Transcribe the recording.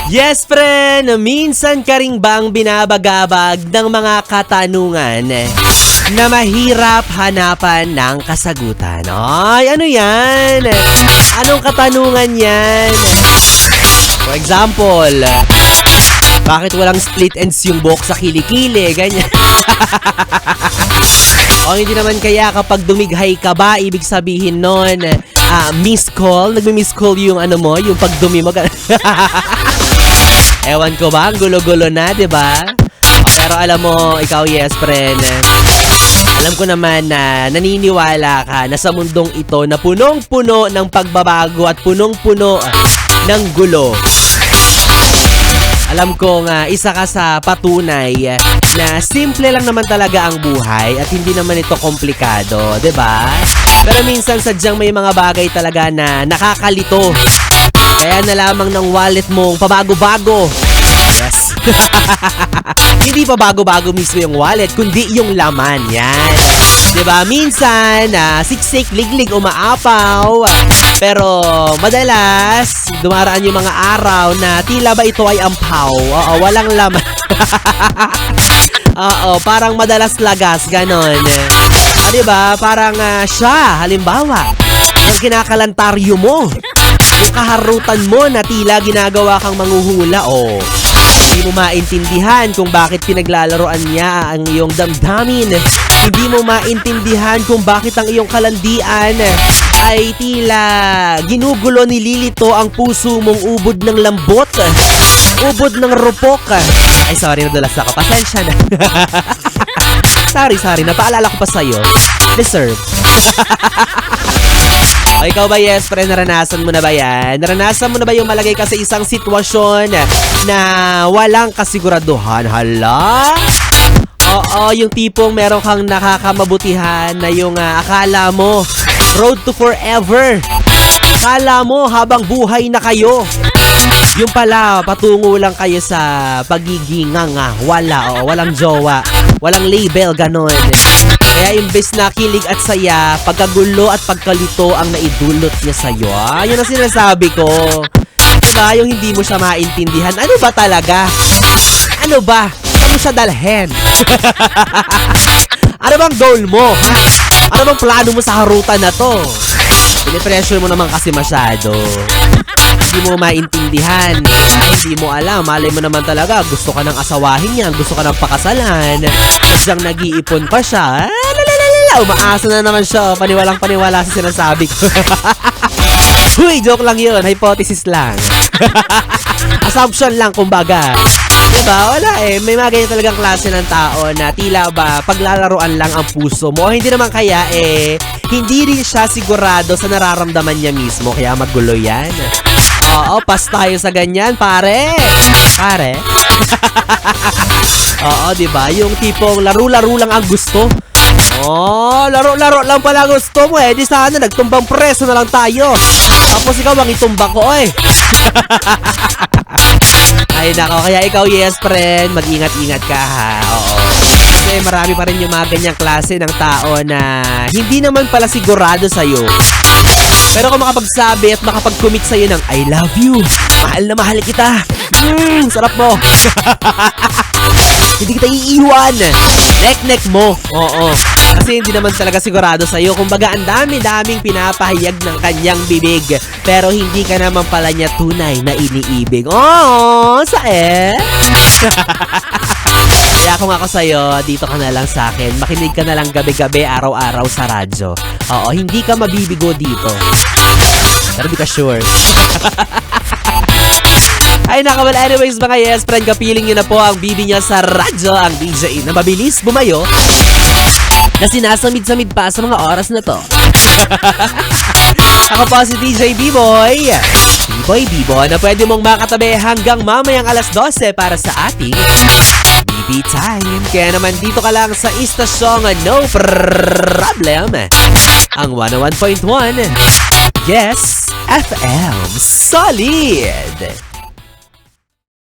Yes, friend! Minsan ka ring bang binabagabag ng mga katanungan na mahirap hanapan ng kasagutan? Ay, ano yan? Anong katanungan yan? For example, bakit walang split ends yung buhok sa kilikili? Ganyan. O hindi naman kaya kapag dumighay ka ba, ibig sabihin nun, miss call? Nagmi-miss call yung ano mo, yung pagdumi mo. Ewan ko ba, ang gulo-gulo na, diba? Pero alam mo, ikaw yes, friend. Alam ko naman na naniniwala ka na sa mundong ito na punong-puno ng pagbabago at punong-puno ng gulo. Alam ko nga, isa ka sa patunay na simple lang naman talaga ang buhay at hindi naman ito komplikado, 'di ba? Pero minsan sadyang may mga bagay talaga na nakakalito. Kaya na lamang ng wallet mong pabago-bago. Yes. Hindi pa bago-bago mismo yung wallet, kundi yung laman. Yan. 'Di ba? Minsan, siksik, liglig, umaapaw. Pero madalas, dumaraan yung mga araw na tila ba ito ay ampaw. Oo, walang laman. Oo, parang madalas lagas, ganon. 'Di ba? Parang siya, halimbawa, ang kinakalantaryo mo. Yung kaharutan mo na tila ginagawa kang manghuhula, hindi mo maintindihan kung bakit pinaglalaroan niya ang iyong damdamin. Hindi mo maintindihan kung bakit ang iyong kalandian ay tila ginugulo, nililito ang puso mong ubod ng lambot, ubod ng rupok. Ay, sorry, nadulas ako. Pasensya na. Sorry, napaalala ko pa sa'yo. Deserve. O ikaw ba, yes, friend, naranasan mo na ba yan? Naranasan mo na ba yung malagay ka sa isang sitwasyon na walang kasiguraduhan? Hala? Oo, yung tipong meron kang nakakamabutihan na yung akala mo road to forever. Akala mo habang buhay na kayo. Yung pala, patungo lang kayo sa pagiging walang jowa, walang label, ganon. Kaya imbes na kilig at saya, pagkagulo at pagkalito ang naidulot niya sa'yo. Yun ang sinasabi ko. Diba? Yung hindi mo siya maintindihan. Ano ba talaga? Ano ba? Saan mo siya dalhin? Ano bang goal mo? Ha? Ano bang plano mo sa harutan na to? Pinipressure mo naman kasi masyado. Hindi mo maintindihan. Hindi mo alam. Malay mo naman talaga. Gusto ka ng asawahin niya. Gusto ka ng pakasalan. Sadyang nag-iipon pa siya. Umaasa na naman siya. Paniwalang-paniwala sa sinasabi ko. Uy, joke lang yun. Hypothesis lang. Assumption lang, kumbaga. Diba? Wala eh. May mga ganyan talagang klase ng tao na tila ba paglalaruan lang ang puso mo. O hindi naman kaya hindi rin siya sigurado sa nararamdaman niya mismo. Kaya magulo yan. Oo, pas tayo sa ganyan, pare. Pare. Oo, diba? Yung tipong laro-laro lang ang gusto. Laro-laro lang pala gusto mo eh. Di sana nagtumbang preso na lang tayo. Tapos ikaw ang itumba ko Ay nako, kaya ikaw yes friend, mag-ingat-ingat ka ha. Oo. Kasi marami pa rin yung mga ganyang klase ng tao na hindi naman pala sigurado sa'yo. Pero kung makapagsabi at makapag-commit sa'yo ng I love you, mahal na mahal kita, sarap mo. Hindi kita iiwan. Nek-nek mo. Oo. Kasi hindi naman talaga sigurado sa'yo. Kumbaga, ang dami-daming pinapahayag ng kanyang bibig. Pero hindi ka naman pala niya tunay na iniibig. Kaya kung ako sa'yo, dito ka na lang sa akin. Makinig ka na lang gabi-gabi, araw-araw sa radyo. Oo, hindi ka mabibigo dito. Pero di ka sure. Ay naka, well anyways mga yes friend, kapiling nyo na po ang bibi niya sa radyo, ang DJ na mabilis bumayo, na sinasamid-samid pa sa mga oras na to. Ako po si DJ B-Boy. B-Boy, na pwede mong makatabi hanggang mamayang alas 12 para sa ating BB Time. Kaya naman dito ka lang sa istasyong No Problem, ang 101.1 Yes FM. Solid!